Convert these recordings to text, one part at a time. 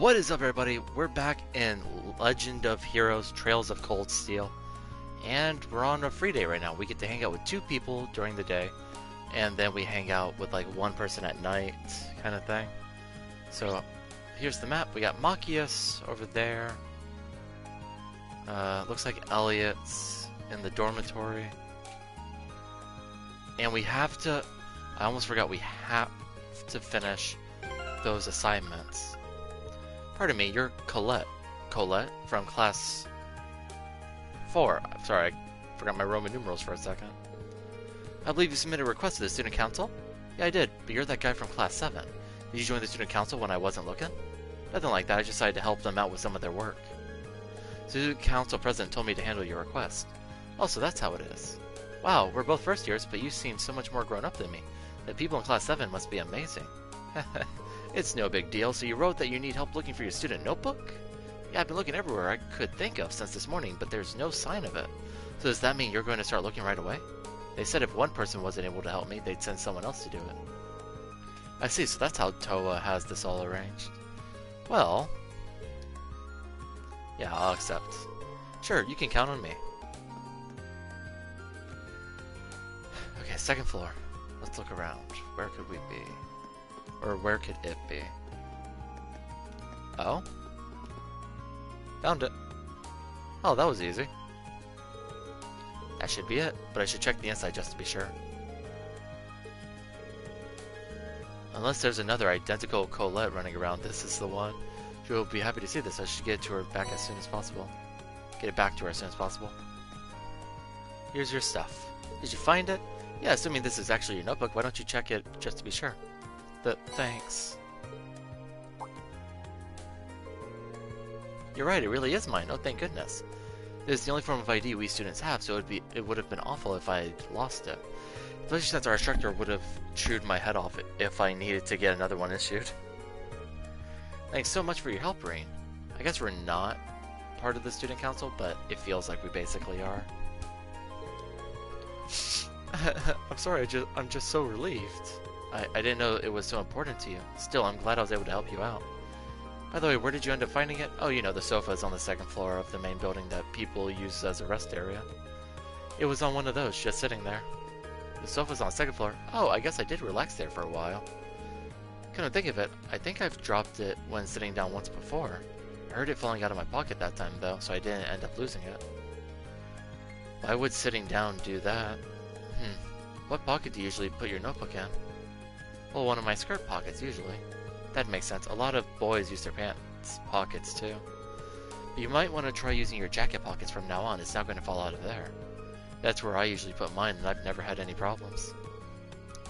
What is up, everybody? We're back in Legend of Heroes Trails of Cold Steel, and we're on a free day right now. We get to hang out with 2 people during the day, and then we hang out with like 1 person at night, kind of thing. So here's the map. We got Machias over there. Looks like Elliot's in the dormitory, and we have to. I almost forgot. We have to finish those assignments. Pardon me, you're Colette. Colette from class 4. Sorry, I forgot my Roman numerals for a second. I believe you submitted a request to the student council? Yeah, I did, but you're that guy from class 7. Did you join the student council when I wasn't looking? Nothing like that, I just decided to help them out with some of their work. The student council president told me to handle your request. Oh, so that's how it is. Wow, we're both first years, but you seem so much more grown up than me. The people in class 7 must be amazing. It's no big deal, so you wrote that you need help looking for your student notebook? Yeah, I've been looking everywhere I could think of since this morning, but there's no sign of it. So does that mean you're going to start looking right away? They said if one person wasn't able to help me, they'd send someone else to do it. I see, so that's how Toa has this all arranged. Well... yeah, I'll accept. Sure, you can count on me. Okay, 2nd floor. Let's look around. Where could we be? Or where could it be? Oh? Found it. Oh, that was easy. That should be it, but I should check the inside just to be sure. Unless there's another identical Colette running around, this is the one. She'll be happy to see this. I should get it to her back as soon as possible. Get it back to her as soon as possible. Here's your stuff. Did you find it? Yeah, assuming this is actually your notebook, why don't you check it just to be sure? Thanks. You're right, it really is mine. Oh, thank goodness. This is the only form of ID we students have, so it would have been awful if I lost it. Especially since our instructor would have chewed my head off if I needed to get another one issued. Thanks so much for your help, Rain. I guess we're not part of the student council, but it feels like we basically are. I'm sorry, I'm just so relieved. I didn't know it was so important to you. Still, I'm glad I was able to help you out. By the way, where did you end up finding it? Oh, you know, the sofa's on the 2nd floor of the main building that people use as a rest area. It was on one of those, just sitting there. The sofa's on the 2nd floor. Oh, I guess I did relax there for a while. Come to think of it, I think I've dropped it when sitting down once before. I heard it falling out of my pocket that time, though, so I didn't end up losing it. Why would sitting down do that? What pocket do you usually put your notebook in? Well, one of my skirt pockets, usually. That makes sense. A lot of boys use their pants pockets, too. But you might want to try using your jacket pockets from now on. It's not going to fall out of there. That's where I usually put mine, and I've never had any problems.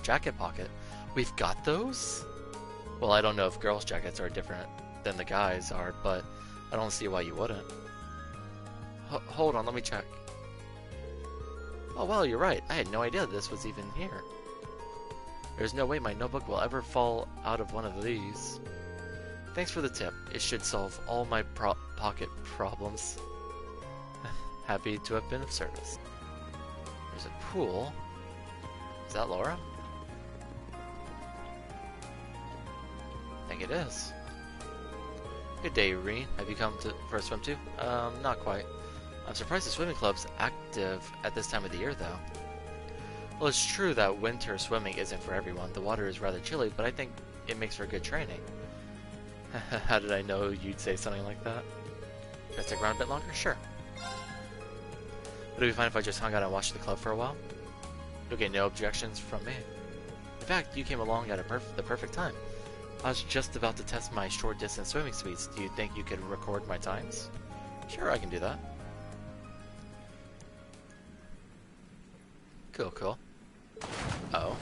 Jacket pocket? We've got those? Well, I don't know if girls' jackets are different than the guys' are, but I don't see why you wouldn't. Hold on, let me check. Oh, well, you're right. I had no idea this was even here. There's no way my notebook will ever fall out of one of these. Thanks for the tip. It should solve all my pocket problems. Happy to have been of service. There's a pool. Is that Laura? I think it is. Good day, Irene. Have you come for a swim too? Not quite. I'm surprised the swimming club's active at this time of the year, though. Well, it's true that winter swimming isn't for everyone. The water is rather chilly, but I think it makes for good training. How did I know you'd say something like that? Can I stick around a bit longer? Sure. Would it be fine if I just hung out and watched the club for a while? You'll get no objections from me. In fact, you came along at the perfect time. I was just about to test my short-distance swimming speeds. Do you think you could record my times? Sure, I can do that. Cool, cool. Oh.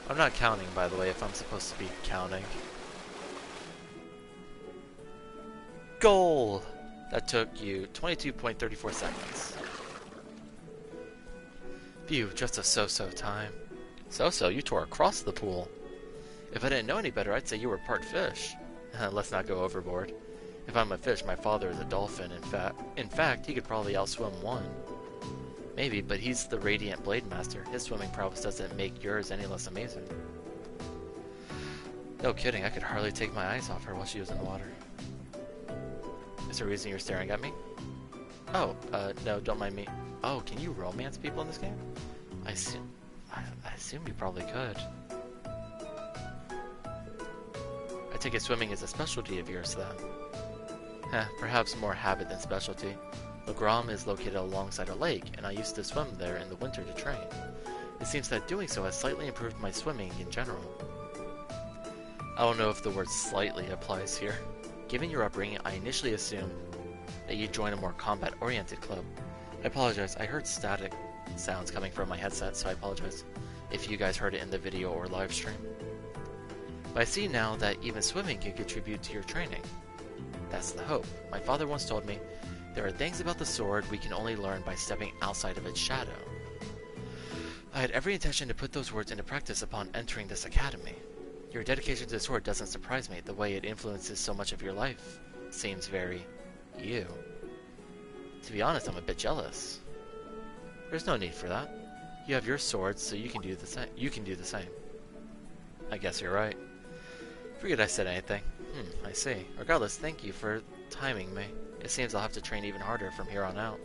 I'm not counting, by the way, if I'm supposed to be counting. Goal! That took you 22.34 seconds. Phew, just a so-so time. So-so? You tore across the pool. If I didn't know any better, I'd say you were part fish. Let's not go overboard. If I'm a fish, my father is a dolphin. In fact, he could probably outswim one. Maybe, but he's the Radiant Blade Master. His swimming prowess doesn't make yours any less amazing. No kidding, I could hardly take my eyes off her while she was in the water. Is there a reason you're staring at me? Oh, no, don't mind me. Oh, can you romance people in this game? I assume you probably could. I take it swimming is a specialty of yours, then. Perhaps more habit than specialty. Legram is located alongside a lake, and I used to swim there in the winter to train. It seems that doing so has slightly improved my swimming in general. I don't know if the word slightly applies here. Given your upbringing, I initially assumed that you'd join a more combat-oriented club. I apologize, I heard static sounds coming from my headset, so I apologize if you guys heard it in the video or live stream. But I see now that even swimming can contribute to your training. That's the hope. My father once told me, there are things about the sword we can only learn by stepping outside of its shadow. I had every intention to put those words into practice upon entering this academy. Your dedication to the sword doesn't surprise me. The way it influences so much of your life seems very you. To be honest, I'm a bit jealous. There's no need for that. You have your swords, so you can do the same. I guess you're right. Forget I said anything. I see. Regardless, thank you for timing me. It seems I'll have to train even harder from here on out.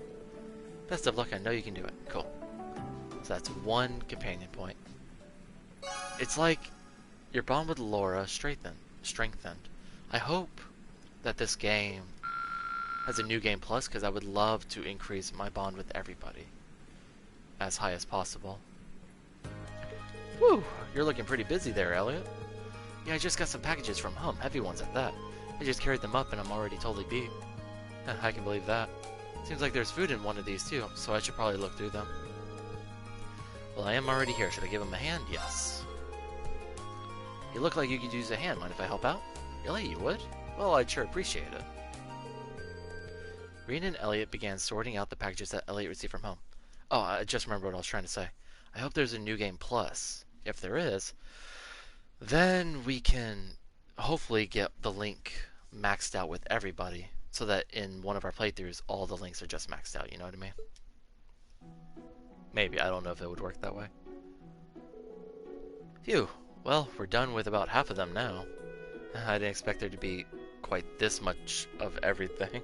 Best of luck, I know you can do it. Cool. So that's one companion point. It's like your bond with Laura strengthened. I hope that this game has a new game plus, because I would love to increase my bond with everybody as high as possible. Whew, you're looking pretty busy there, Elliot. Yeah, I just got some packages from home, heavy ones at that. I just carried them up and I'm already totally beat. I can believe that. Seems like there's food in one of these too, so I should probably look through them. Well, I am already here. Should I give him a hand? Yes. You look like you could use a hand. Mind if I help out? Really, you would? Well, I'd sure appreciate it. Reen and Elliot began sorting out the packages that Elliot received from home. Oh, I just remembered what I was trying to say. I hope there's a new game plus. If there is, then we can hopefully get the link maxed out with everybody, so that in one of our playthroughs, all the links are just maxed out, you know what I mean? Maybe, I don't know if it would work that way. Phew, well, we're done with about half of them now. I didn't expect there to be quite this much of everything.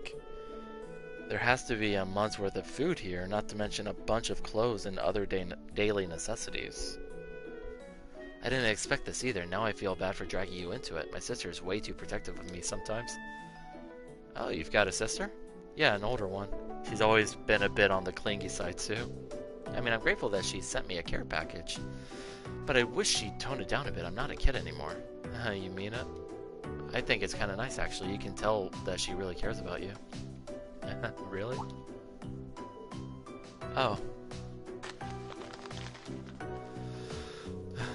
There has to be a month's worth of food here, not to mention a bunch of clothes and other daily necessities. I didn't expect this either. Now I feel bad for dragging you into it. My sister is way too protective of me sometimes. Oh, you've got a sister? Yeah, an older one. She's always been a bit on the clingy side too. I mean, I'm grateful that she sent me a care package, but I wish she'd tone it down a bit. I'm not a kid anymore. You mean it? I think it's kind of nice, actually. You can tell that she really cares about you. Really? Oh.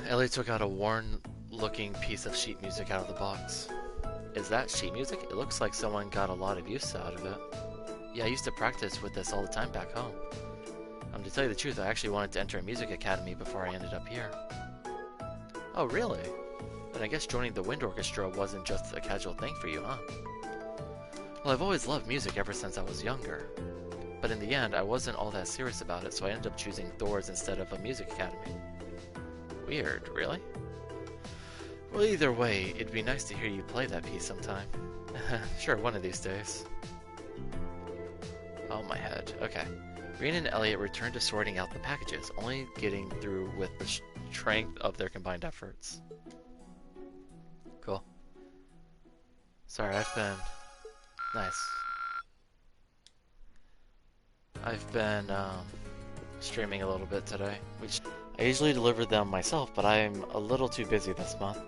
Elliot took out a worn-looking piece of sheet music out of the box. Is that sheet music? It looks like someone got a lot of use out of it. Yeah, I used to practice with this all the time back home. To tell you the truth, I actually wanted to enter a music academy before I ended up here. Oh, really? Then I guess joining the wind orchestra wasn't just a casual thing for you, huh? Well, I've always loved music ever since I was younger. But in the end, I wasn't all that serious about it, so I ended up choosing Thor's instead of a music academy. Weird, really? Well, either way, it'd be nice to hear you play that piece sometime. Sure, one of these days. Oh, my head. Okay. Reen and Elliot returned to sorting out the packages, only getting through with the strength of their combined efforts. Cool. Sorry, Nice. I've been, streaming a little bit today. I usually deliver them myself, but I'm a little too busy this month.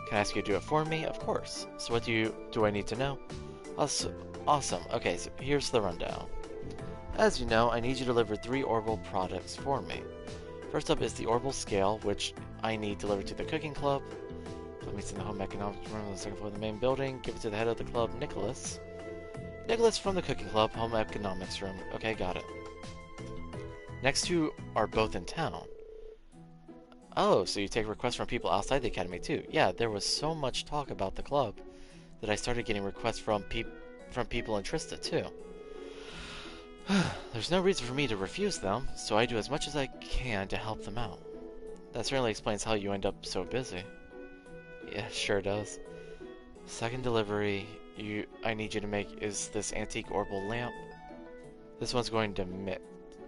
Can I ask you to do it for me? Of course. So what do I need to know? Awesome. Okay, so here's the rundown. As you know, I need you to deliver 3 orbital products for me. First up is the orbital scale, which I need delivered to the cooking club. Let me in the home economics room on the second floor of the main building. Give it to the head of the club, Nicholas. Nicholas from the cooking club, home economics room. Okay, got it. Next 2 are both in town. Oh, so you take requests from people outside the academy too. Yeah, there was so much talk about the club that I started getting requests from people in Trista too. There's no reason for me to refuse them, so I do as much as I can to help them out. That certainly explains how you end up so busy. Yeah, sure does. Second delivery I need you to make is this antique orbital lamp. This one's going to Mitt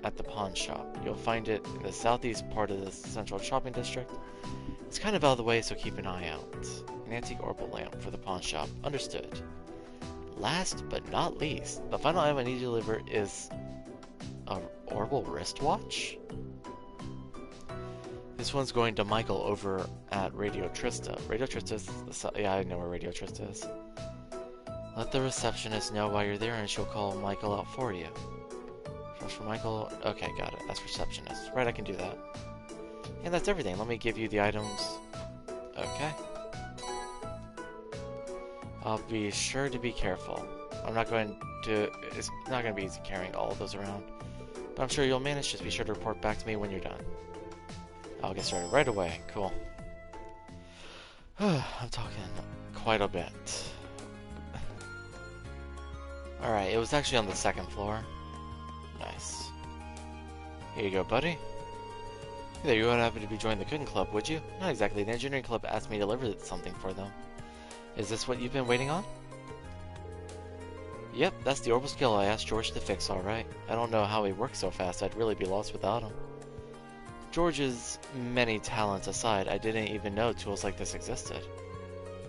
at the pawn shop. You'll find it in the southeast part of the central shopping district. It's kind of out of the way, so keep an eye out. An antique orbital lamp for the pawn shop. Understood. Last but not least, the final item I need to deliver is a orbital wristwatch. This one's going to Michael over at Radio Trista. Radio Trista's yeah, I know where Radio Trista is. Let the receptionist know while you're there and she'll call Michael out for you. First for Michael, okay, got it. That's receptionist. Right, I can do that. And that's everything. Let me give you the items. Okay. I'll be sure to be careful. It's not going to be easy carrying all of those around. But I'm sure you'll manage. Just be sure to report back to me when you're done. I'll get started right away. Cool. I'm talking quite a bit. Alright, it was actually on the second floor. Nice. Here you go, buddy. Hey there, you would happen to be joining the cooking club, would you? Not exactly. The engineering club asked me to deliver something for them. Is this what you've been waiting on? Yep, that's the orbital skill I asked George to fix, alright. I don't know how he works so fast. I'd really be lost without him. George's many talents aside, I didn't even know tools like this existed.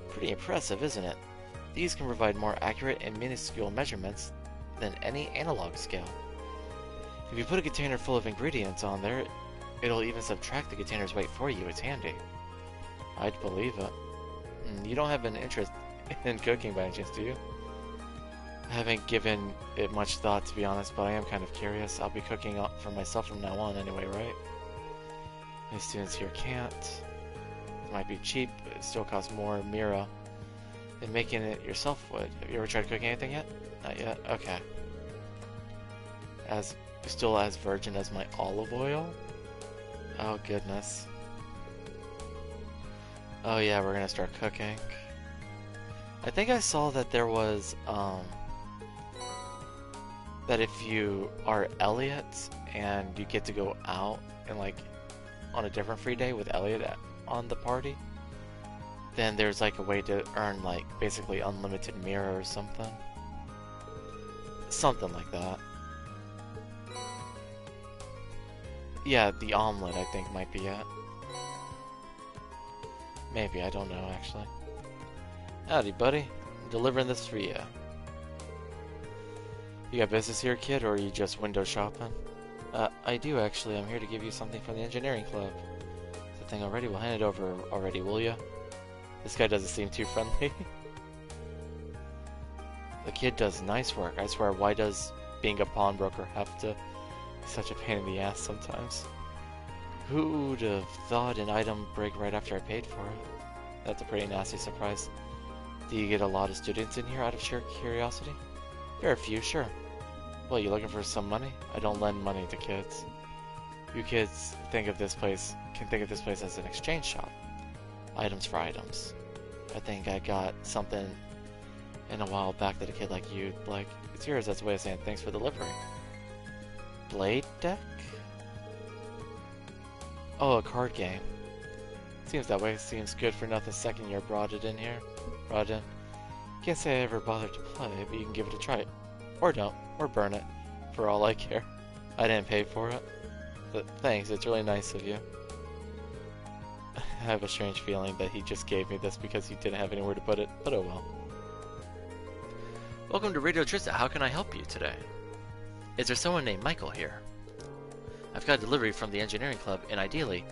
Pretty impressive, isn't it? These can provide more accurate and minuscule measurements than any analog scale. If you put a container full of ingredients on there, it'll even subtract the container's weight for you. It's handy. I'd believe it. You don't have an interest in cooking by any chance, do you? I haven't given it much thought, to be honest, but I am kind of curious. I'll be cooking up for myself from now on anyway, right? Many students here can't. It might be cheap, but it still costs more Mira than making it yourself would. Have you ever tried cooking anything yet? Not yet? Okay. Still as virgin as my olive oil? Oh goodness. Oh yeah, we're gonna start cooking. I think I saw that there was, that if you are Elliot and you get to go out and like on a different free day with Elliot on the party, then there's like a way to earn like basically unlimited mirror or something. Something like that. Yeah, the omelet I think might be it. Maybe, I don't know actually. Howdy buddy, I'm delivering this for you. You got business here, kid, or are you just window shopping? I do actually. I'm here to give you something from the engineering club. Is the thing already? We'll hand it over already, will ya? This guy doesn't seem too friendly. The kid does nice work. I swear, why does being a pawnbroker have to be such a pain in the ass sometimes? Who would have thought an item break right after I paid for it? That's a pretty nasty surprise. Do you get a lot of students in here out of sheer curiosity? There are a few, sure. Well, you looking for some money? I don't lend money to kids. You kids can think of this place as an exchange shop. Items for items. I think I got something in a while back that a kid like you'd like. It's yours, that's a way of saying thanks for the delivery. Blade deck? Oh, a card game. Seems that way. Seems good for nothing. Second year brought in. Can't say I ever bothered to play, but you can give it a try. Or don't. Or burn it. For all I care. I didn't pay for it. But thanks, it's really nice of you. I have a strange feeling that he just gave me this because he didn't have anywhere to put it, but oh well. Welcome to Radio Trista. How can I help you today? Is there someone named Michael here? I've got a delivery from the engineering club, and ideally,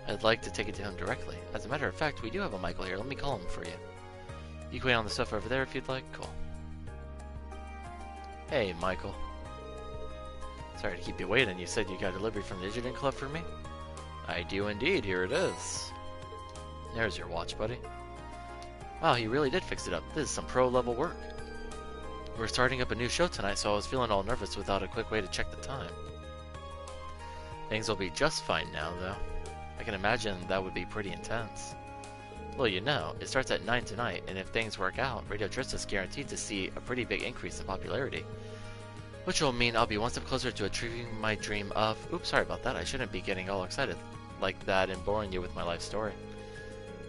I'd like to take it to him directly. As a matter of fact, we do have a Michael here. Let me call him for you. You can wait on the sofa over there if you'd like. Cool. Hey, Michael. Sorry to keep you waiting. You said you got a delivery from the engineering club for me? I do indeed. Here it is. There's your watch, buddy. Wow, he really did fix it up. This is some pro-level work. We're starting up a new show tonight, so I was feeling all nervous without a quick way to check the time. Things will be just fine now, though. I can imagine that would be pretty intense. Well, you know, it starts at 9 tonight, and if things work out, Radio Trista's guaranteed to see a pretty big increase in popularity. Which will mean I'll be one step closer to achieving my dream of... Oops, sorry about that. I shouldn't be getting all excited like that and boring you with my life story.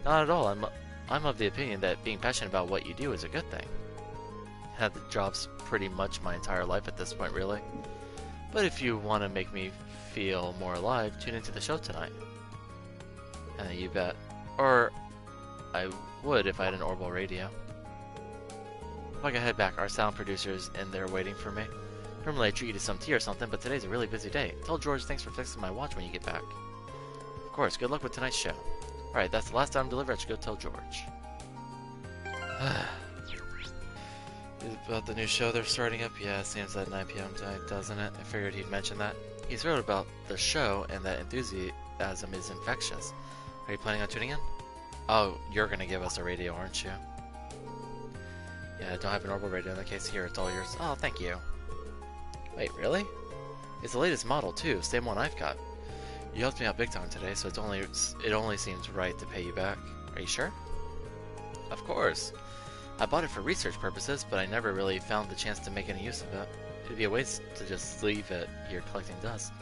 Not at all. I'm of the opinion that being passionate about what you do is a good thing. Had the jobs pretty much my entire life at this point, really. But if you want to make me feel more alive, tune into the show tonight. And you bet. Or I would if I had an Orbital radio. If I could head back, our sound producer's in there waiting for me. Normally I treat you to some tea or something, but today's a really busy day. Tell George thanks for fixing my watch when you get back. Of course, good luck with tonight's show. Alright, that's the last time delivered. I should go tell George. About the new show they're starting up? Yeah, it seems at 9 p.m. tonight, doesn't it? I figured he'd mention that. He's wrote about the show, and that enthusiasm is infectious. Are you planning on tuning in? Oh, you're gonna give us a radio, aren't you? Yeah, I don't have an Orbital radio in the case here. It's all yours. Oh, thank you. Wait, really? It's the latest model, too. Same one I've got. You helped me out big time today, so it only seems right to pay you back. Are you sure? Of course. I bought it for research purposes, but I never really found the chance to make any use of it. It'd be a waste to just leave it here collecting dust.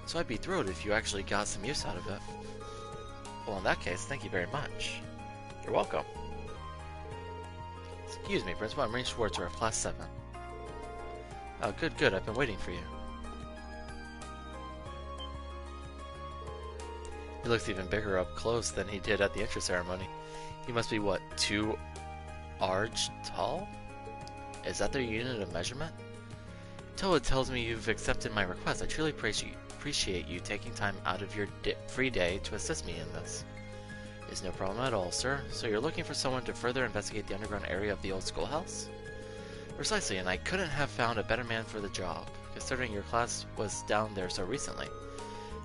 So I'd be thrilled if you actually got some use out of it. Well, in that case, thank you very much. You're welcome. Excuse me, Principal. I'm Rain Schwartzer of Class 7. Oh, good, good. I've been waiting for you. He looks even bigger up close than he did at the intro ceremony. He must be, what, 2 arch tall? Is that their unit of measurement? Toa tells me you've accepted my request. I truly appreciate you taking time out of your free day to assist me in this. It's no problem at all, sir. So you're looking for someone to further investigate the underground area of the old schoolhouse? Precisely, and I couldn't have found a better man for the job, considering your class was down there so recently.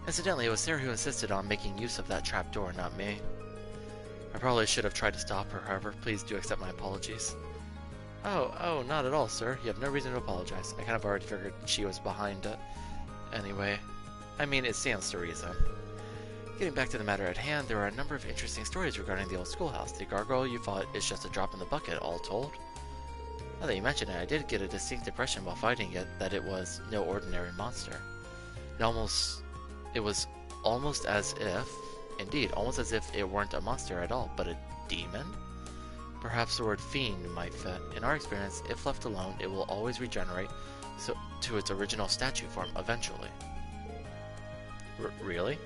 Incidentally, it was Sarah who insisted on making use of that trapdoor, not me. I probably should have tried to stop her, however. Please do accept my apologies. Oh, not at all, sir. You have no reason to apologize. I kind of already figured she was behind it. Anyway, I mean, it stands to reason. Getting back to the matter at hand, there are a number of interesting stories regarding the old schoolhouse. The gargoyle you fought is just a drop in the bucket, all told. Now that you mention it, I did get a distinct impression while fighting it that it was no ordinary monster. It was almost as if it weren't a monster at all, but a demon? Perhaps the word fiend might fit. In our experience, if left alone, it will always regenerate to its original statue form eventually. Really?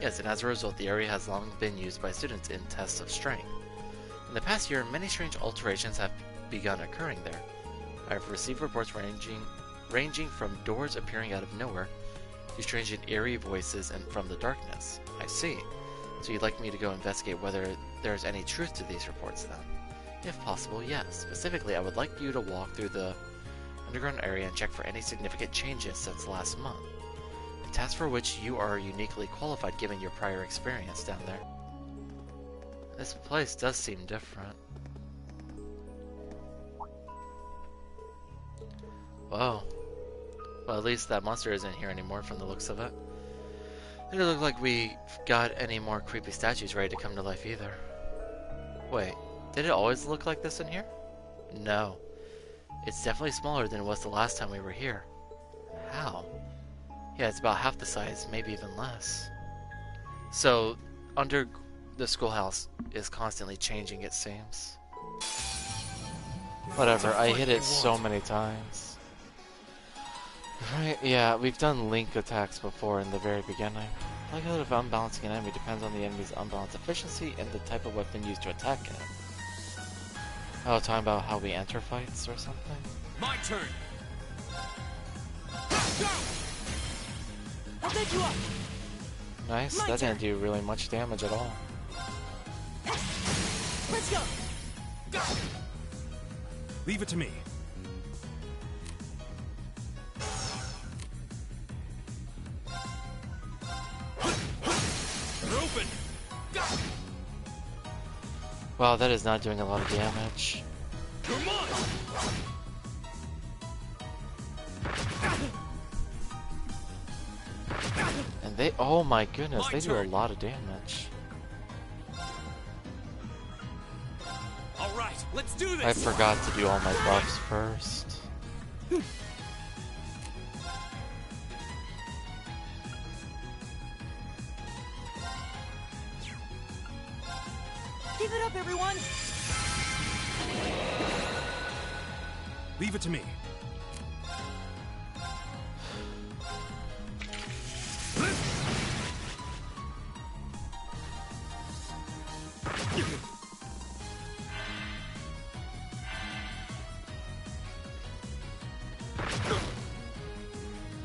Yes, and as a result, the area has long been used by students in tests of strength. In the past year, many strange alterations have begun occurring there. I have received reports ranging from doors appearing out of nowhere to strange and eerie voices and from the darkness. I see. So you'd like me to go investigate whether there's any truth to these reports then? If possible, yes. Specifically, I would like you to walk through the underground area and check for any significant changes since last month. A task for which you are uniquely qualified given your prior experience down there. This place does seem different. Whoa. Well, at least that monster isn't here anymore from the looks of it. It doesn't look like we got any more creepy statues ready to come to life either. Wait, did it always look like this in here? No. It's definitely smaller than it was the last time we were here. How? Yeah, it's about half the size, maybe even less. So, under the schoolhouse is constantly changing, it seems. Whatever, I hit it so many times. Right, yeah, we've done link attacks before in the very beginning. The likelihood of unbalancing an enemy depends on the enemy's unbalanced efficiency and the type of weapon used to attack it. Oh, talking about how we enter fights or something? My turn! Go! I'll take you up! Nice, that didn't do really much damage at all. Let's go! Go! Leave it to me. You're open! Go! Wow, that is not doing a lot of damage. Come on! And they, oh my goodness, they do a lot of damage. Alright, let's do this! I forgot to do all my buffs first. Give it up, everyone! Leave it to me.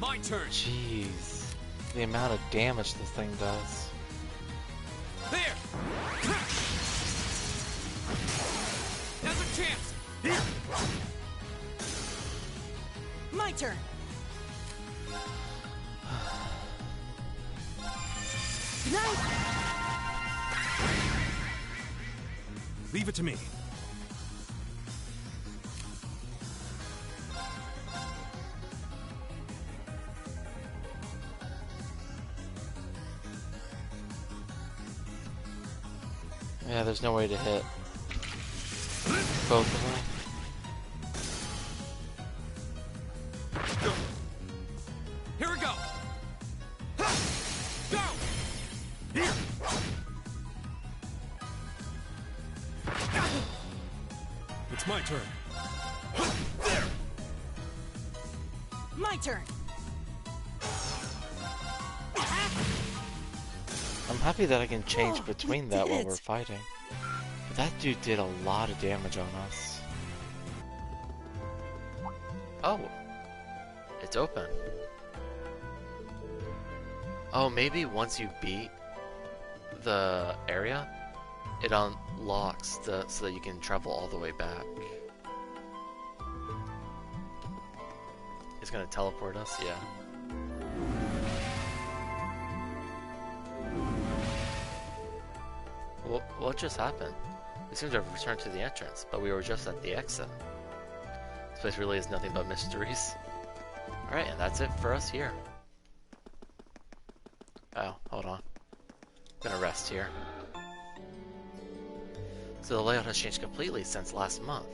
My turn! Jeez. The amount of damage this thing does. There! Now's a chance! Here! My turn! Nice! Leave it to me. Yeah, there's no way to hit both of them. Here we go! Go! Here! It's my turn. There! My turn! I'm happy that I can change Oh, between we that did while it. we're fighting. But that dude did a lot of damage on us. Oh. It's open. Oh, maybe once you beat the area, it unlocks so that you can travel all the way back. It's gonna teleport us, yeah. What just happened? We seem to have returned to the entrance, but we were just at the exit. This place really is nothing but mysteries. Alright, and that's it for us here. Oh, hold on. I'm gonna rest here. So the layout has changed completely since last month.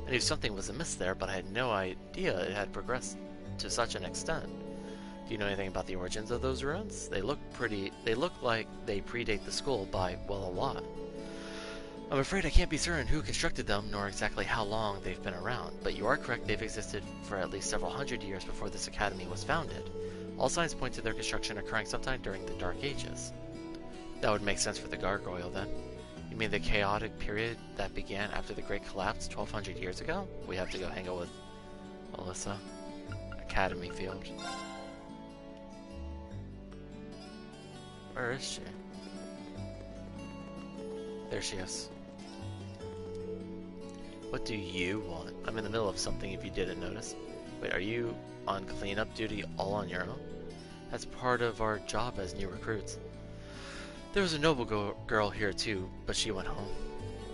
I knew something was amiss there, but I had no idea it had progressed to such an extent. Do you know anything about the origins of those ruins? They look like they predate the school by, well, a lot. I'm afraid I can't be certain who constructed them, nor exactly how long they've been around, but you are correct, they've existed for at least several hundred years before this academy was founded. All signs point to their construction occurring sometime during the Dark Ages. That would make sense for the gargoyle, then. You mean the chaotic period that began after the Great Collapse 1200 years ago? We have to go hang out with Alyssa. Academy Field. Where is she? There she is. What do you want? I'm in the middle of something if you didn't notice. Wait, are you on cleanup duty all on your own? That's part of our job as new recruits. There was a noble girl here too, but she went home.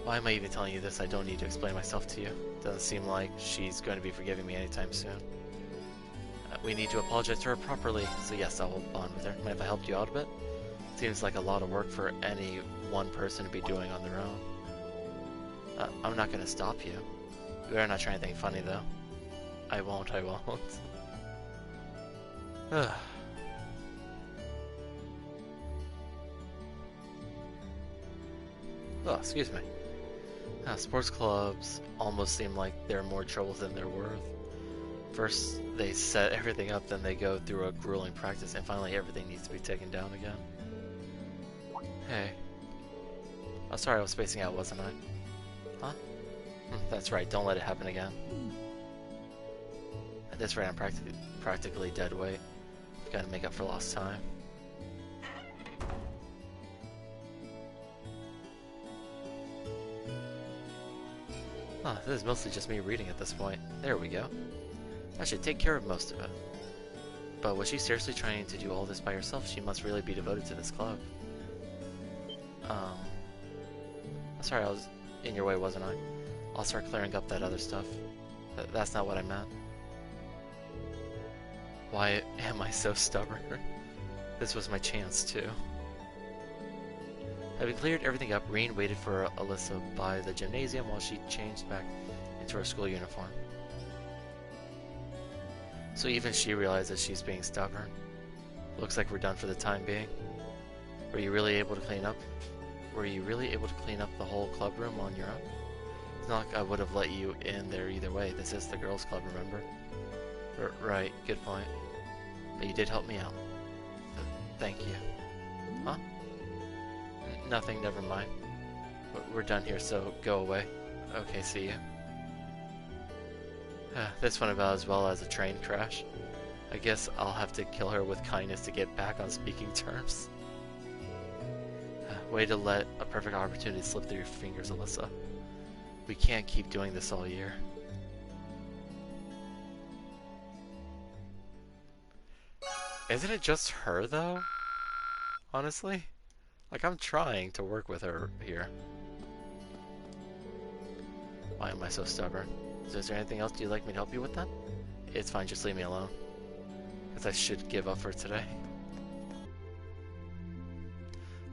Why am I even telling you this? I don't need to explain myself to you. Doesn't seem like she's going to be forgiving me anytime soon. We need to apologize to her properly, so yes, I will bond with her. Mind if I helped you out a bit? Seems like a lot of work for any one person to be doing on their own. I'm not going to stop you. You better not try anything funny, though. I won't. Oh, excuse me. Sports clubs almost seem like they're more trouble than they're worth. First, they set everything up, then they go through a grueling practice, and finally everything needs to be taken down again. Hey. Oh, sorry, I was spacing out, wasn't I? Huh? That's right, don't let it happen again. At this rate, I'm practically dead weight. Gotta make up for lost time. This is mostly just me reading at this point. There we go. I should take care of most of it. But was she seriously trying to do all this by herself? She must really be devoted to this club. Sorry, I was in your way, wasn't I? I'll start clearing up that other stuff. That's not what I meant. Why am I so stubborn? This was my chance, too. Having cleared everything up, Reen waited for Alyssa by the gymnasium while she changed back into her school uniform. So even she realizes she's being stubborn. Looks like we're done for the time being. Were you really able to clean up? Were you really able to clean up the whole club room on your own? It's not like I would have let you in there either way. This is the girls' club, remember? Right, good point. But you did help me out. Thank you. Huh? Nothing, never mind. We're done here, so go away. Okay, see you. This went about as well as a train crash. I guess I'll have to kill her with kindness to get back on speaking terms. Way to let a perfect opportunity slip through your fingers, Alyssa. We can't keep doing this all year. Isn't it just her, though? Honestly? Like, I'm trying to work with her here. Why am I so stubborn? Is there anything else you'd like me to help you with, then? It's fine, just leave me alone. Because I should give up for today.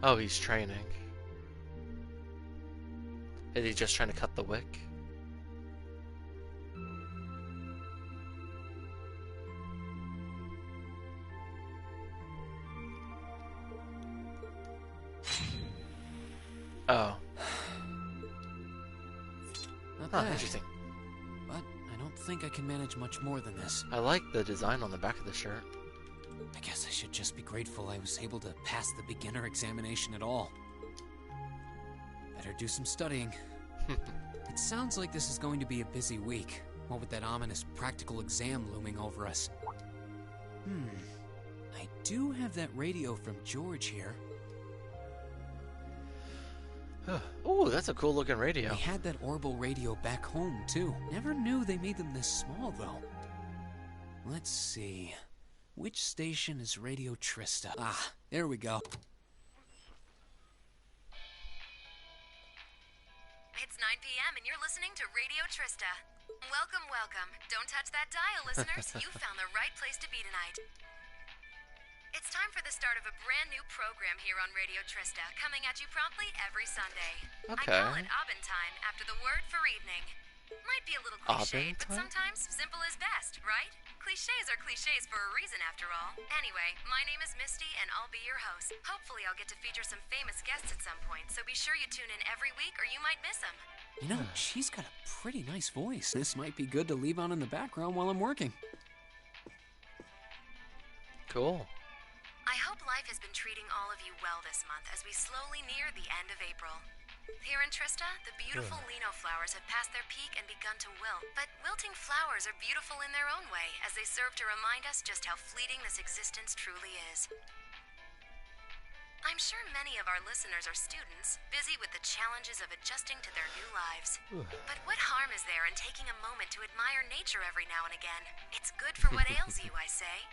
Oh, he's training. Is he just trying to cut the wick? Oh. Not Huh, bad, interesting. but I don't think I can manage much more than this. I like the design on the back of the shirt. I guess I should just be grateful I was able to pass the beginner examination at all. Better do some studying. It sounds like this is going to be a busy week, what with that ominous practical exam looming over us. I do have that radio from George here. Ooh, that's a cool looking radio. They had that Orbital radio back home, too. Never knew they made them this small, though. Let's see. Which station is Radio Trista? Ah, there we go. It's 9 p.m. and you're listening to Radio Trista. Welcome, welcome. Don't touch that dial, listeners. You found the right place to be tonight. It's time for the start of a brand new program here on Radio Trista, coming at you promptly every Sunday. Okay. I call it Aubin Time after the word for evening. Might be a little cliched, but Aubin time? sometimes simple is best, right? Cliches are cliches for a reason, after all. Anyway, my name is Misty, and I'll be your host. Hopefully I'll get to feature some famous guests at some point, so be sure you tune in every week or you might miss them. You know, she's got a pretty nice voice. This might be good to leave on in the background while I'm working. Cool. I hope life has been treating all of you well this month as we slowly near the end of April. Here in Trista, the beautiful lino flowers have passed their peak and begun to wilt. But wilting flowers are beautiful in their own way, as they serve to remind us just how fleeting this existence truly is. I'm sure many of our listeners are students, busy with the challenges of adjusting to their new lives. But what harm is there in taking a moment to admire nature every now and again? It's good for what ails you, I say.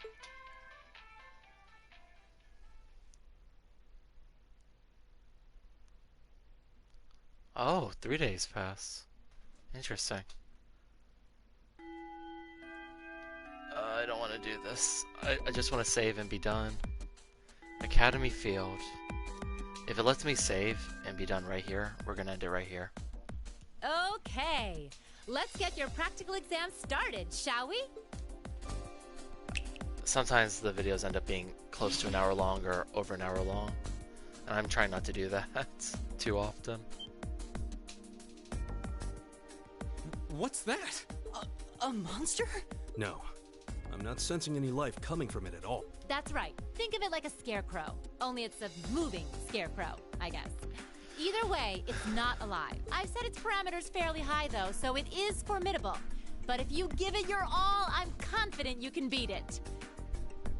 Oh, 3 days pass. Interesting. I don't want to do this. I just want to save and be done. Academy Field. If it lets me save and be done right here, we're gonna end it right here. Okay, let's get your practical exam started, shall we? Sometimes the videos end up being close to an hour long or over an hour long, and I'm trying not to do that too often. What's that? A monster? No. I'm not sensing any life coming from it at all. That's right. Think of it like a scarecrow. Only it's a moving scarecrow, I guess. Either way, it's not alive. I've set its parameters fairly high, though, so it is formidable. But if you give it your all, I'm confident you can beat it.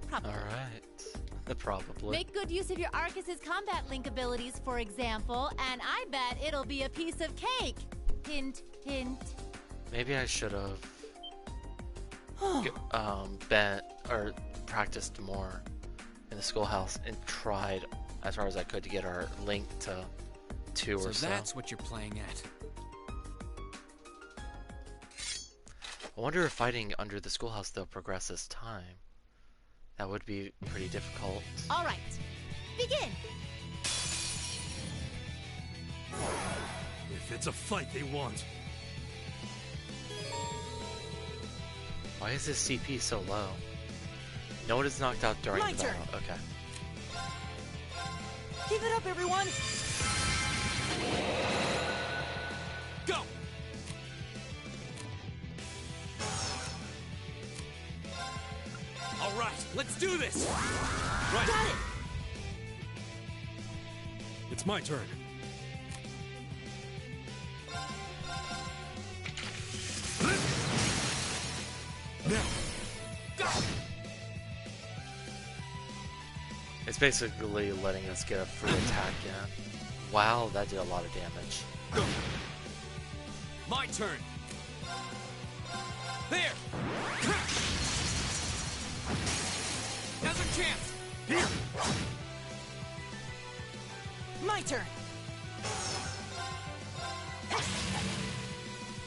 Probably. Alright. Probably. Make good use of your Arcus's combat link abilities, for example, and I bet it'll be a piece of cake. Hint, hint. Maybe I should have been or practiced more in the schoolhouse and tried as far as I could to get our link to 2 or so. So that's what you're playing at. I wonder if fighting under the schoolhouse though progresses time. That would be pretty difficult. All right, begin. If it's a fight they want. Why is this CP so low? No one is knocked out during My the battle. turn. Okay. Give it up, everyone! do this! Right. Got it! It's my turn. Now. Go! It's basically letting us get a free attack in. Wow, that did a lot of damage. Go! My turn! There! Now's our chance! Here. My turn!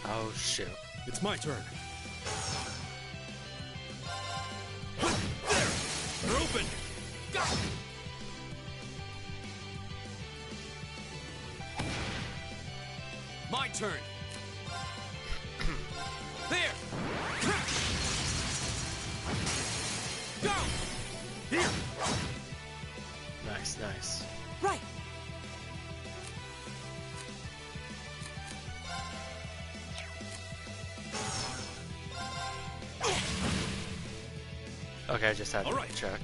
Oh shoot. It's my turn. There! They're open. Go! My turn! There! Go! Here. Nice, nice. Right! Okay, I just had to All right. check.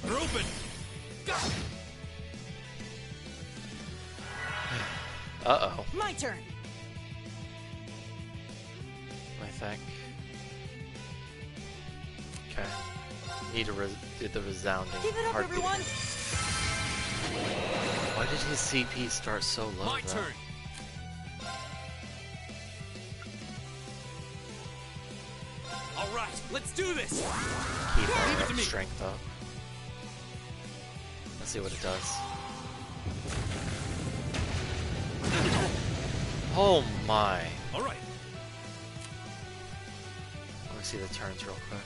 They're open. Go! Uh-oh, My turn! I think. Okay. Need to do the resounding Give it up, heartbeat. everyone! Why did his CP start so low? My though? turn! Alright, let's do this! Keep Leave it that to me. strength up. Let's see what it does. Oh my! All right. Let me see the turns real quick.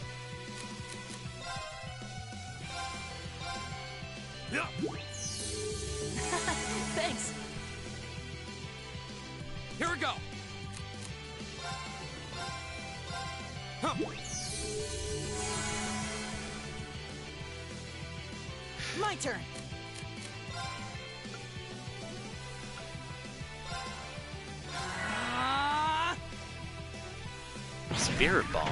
Yeah. Thanks! Here we go! Huh. My turn! Ah! Spirit Bomb.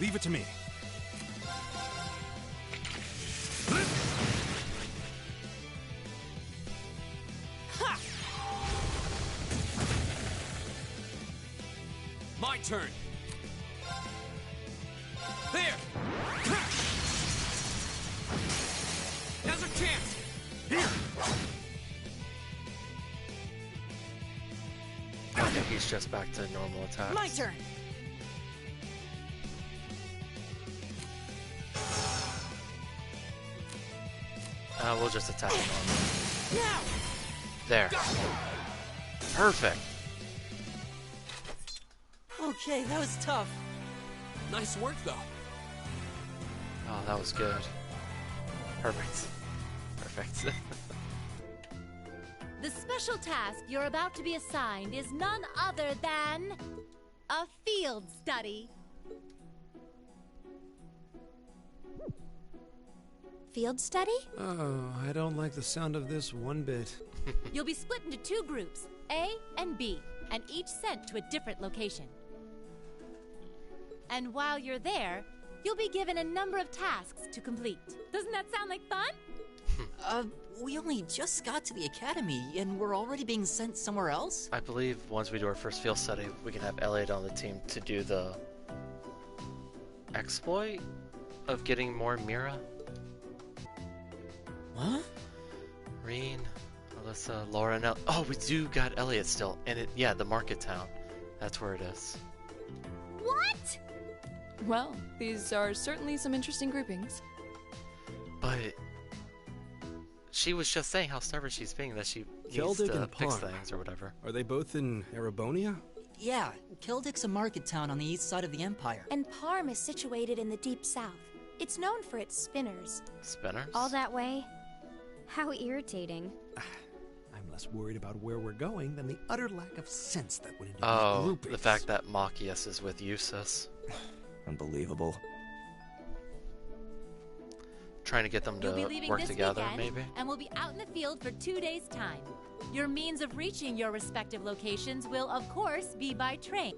Leave it to me. Ha! My turn. There. Now's our chance. Here. Okay, he's just back to normal attacks. My turn. We'll just attack him on. Now. There. Perfect. Okay, that was tough. Nice work, though. Oh, that was good. Perfect. Perfect. The special task you're about to be assigned is none other than a field study. Field study? Oh, I don't like the sound of this one bit. You'll be split into two groups, A and B, and each sent to a different location. And while you're there, you'll be given a number of tasks to complete. Doesn't that sound like fun? We only just got to the academy, and we're already being sent somewhere else? I believe once we do our first field study, we can have Elliot on the team to do the exploit of getting more Mira. What? Reen, Alyssa, Laura, and oh, we do got Elliot still. And it, yeah, the market town. That's where it is. What? Well, these are certainly some interesting groupings. But she was just saying how stubborn she's being, that she needs Keldic to and fix Parm. things or whatever. Are they both in Erebonia? Yeah, Kildik's a market town on the east side of the Empire. And Parm is situated in the deep south. It's known for its spinners. Spinners? All that way? How irritating. I'm less worried about where we're going than the utter lack of sense that went into these Oh, groupings. the fact that Machias is with Eustace. Unbelievable. trying to get them You'll be to leaving work this together, weekend, maybe? and we'll be out in the field for 2 days' time. Your means of reaching your respective locations will, of course, be by train.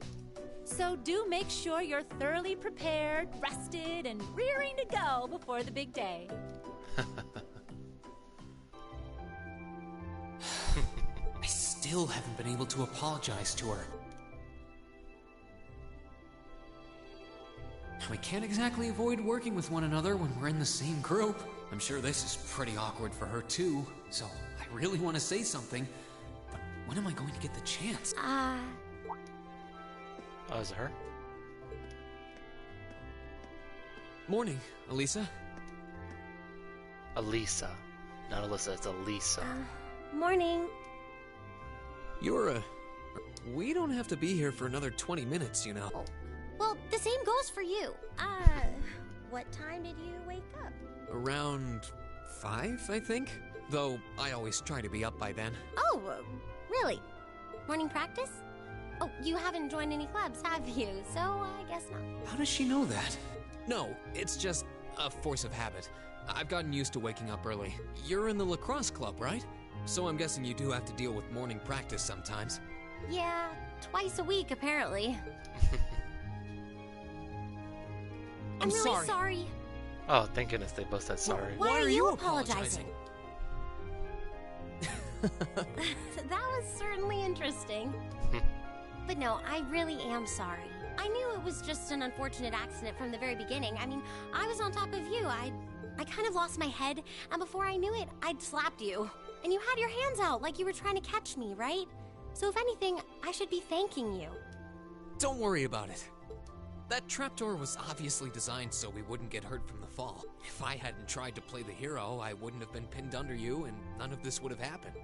So do make sure you're thoroughly prepared, rested, and rearing to go before the big day. I still haven't been able to apologize to her. We can't exactly avoid working with one another when we're in the same group. I'm sure this is pretty awkward for her too, so I really want to say something, but when am I going to get the chance? Oh, is it her? Morning, Elisa. Elisa. Not Alyssa, it's Elisa. Morning. We don't have to be here for another 20 minutes, you know. Well, the same goes for you. What time did you wake up? Around 5, I think? Though I always try to be up by then. Oh, really? Morning practice? Oh, you haven't joined any clubs, have you? So I guess not. How does she know that? No, it's just a force of habit. I've gotten used to waking up early. You're in the lacrosse club, right? So I'm guessing you do have to deal with morning practice sometimes. Yeah, twice a week, apparently. I'm really sorry. Oh, thank goodness they both said sorry. Why are you apologizing? That was certainly interesting. But no, I really am sorry. I knew it was just an unfortunate accident from the very beginning. I mean, I was on top of you. I kind of lost my head, and before I knew it, I'd slapped you. And you had your hands out like you were trying to catch me, right? So if anything, I should be thanking you. Don't worry about it. That trapdoor was obviously designed so we wouldn't get hurt from the fall. If I hadn't tried to play the hero, I wouldn't have been pinned under you, and none of this would have happened.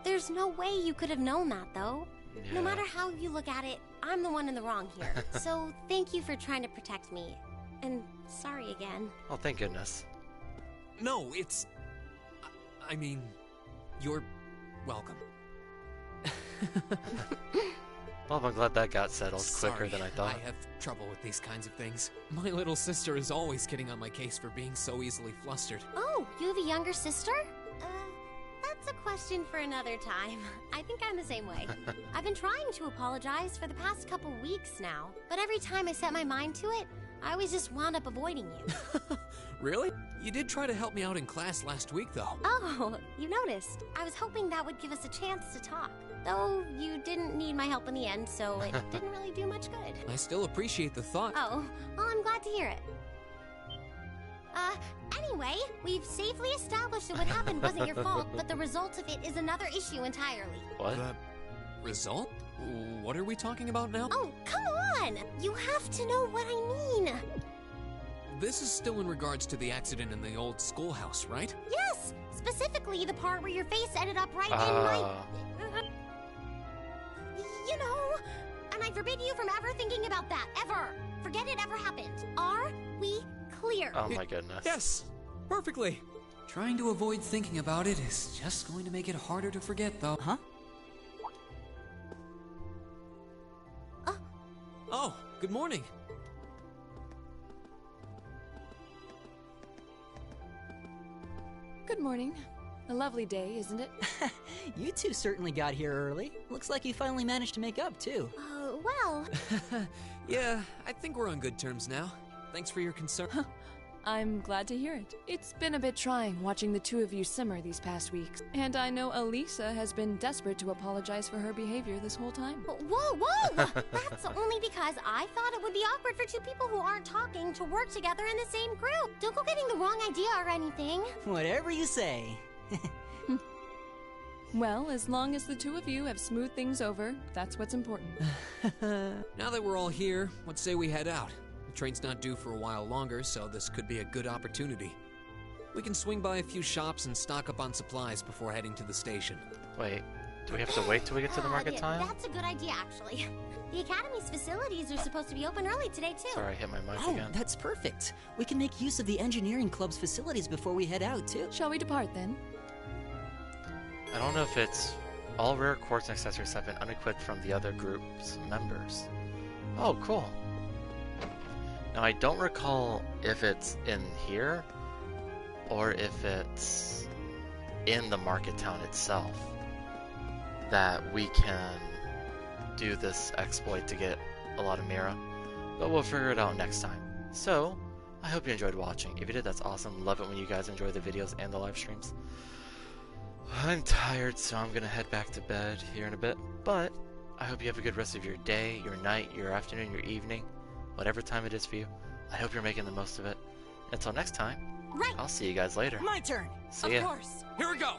There's no way you could have known that, though. Yeah. No matter how you look at it, I'm the one in the wrong here. So thank you for trying to protect me. And sorry again. Oh, thank goodness. No, it's... I mean, you're welcome. Well, I'm glad that got settled quicker Sorry, than I thought. I have trouble with these kinds of things. My little sister is always getting on my case for being so easily flustered. Oh, you have a younger sister? That's a question for another time. I think I'm the same way. I've been trying to apologize for the past couple weeks now, but every time I set my mind to it, I always just wound up avoiding you. Really? You did try to help me out in class last week, though. Oh, you noticed. I was hoping that would give us a chance to talk. Though you didn't need my help in the end, so it didn't really do much good. I still appreciate the thought. Oh, well, I'm glad to hear it. Anyway, we've safely established that what happened wasn't your fault, but the result of it is another issue entirely. What? The result? What are we talking about now? Oh, come on! You have to know what I mean! This is still in regards to the accident in the old schoolhouse, right? Yes! Specifically the part where your face ended up right in my... You know, and I forbid you from ever thinking about that, ever! Forget it ever happened. Are we clear? Oh my goodness. Yes! Perfectly! Trying to avoid thinking about it is just going to make it harder to forget, though. Huh? Oh, good morning. Good morning. A lovely day, isn't it? You two certainly got here early. Looks like you finally managed to make up, too. Well... Yeah, I think we're on good terms now. Thanks for your concern. I'm glad to hear it. It's been a bit trying watching the two of you simmer these past weeks. And I know Elisa has been desperate to apologize for her behavior this whole time. Whoa, whoa! That's only because I thought it would be awkward for two people who aren't talking to work together in the same group. Don't go getting the wrong idea or anything. Whatever you say. Well, as long as the two of you have smoothed things over, that's what's important. Now that we're all here, let's say we head out. The train's not due for a while longer, so this could be a good opportunity. We can swing by a few shops and stock up on supplies before heading to the station. Wait, do we have to wait till we get to the market Yeah, time? that's a good idea, actually. The Academy's facilities are supposed to be open early today, too. Sorry, I hit my mic Oh, again. that's perfect. We can make use of the engineering club's facilities before we head out, too. Shall we depart then? I don't know if it's... All rare quartz and accessories have been unequipped from the other group's members. Oh, cool. Now, I don't recall if it's in here, or if it's in the market town itself that we can do this exploit to get a lot of Mira. But we'll figure it out next time. So, I hope you enjoyed watching. If you did, that's awesome. Love it when you guys enjoy the videos and the live streams. I'm tired, so I'm gonna head back to bed here in a bit. But I hope you have a good rest of your day, your night, your afternoon, your evening, whatever time it is for you. I hope you're making the most of it. Until next time, Right. I'll see you guys later. My turn. See ya. Of course. Here we go!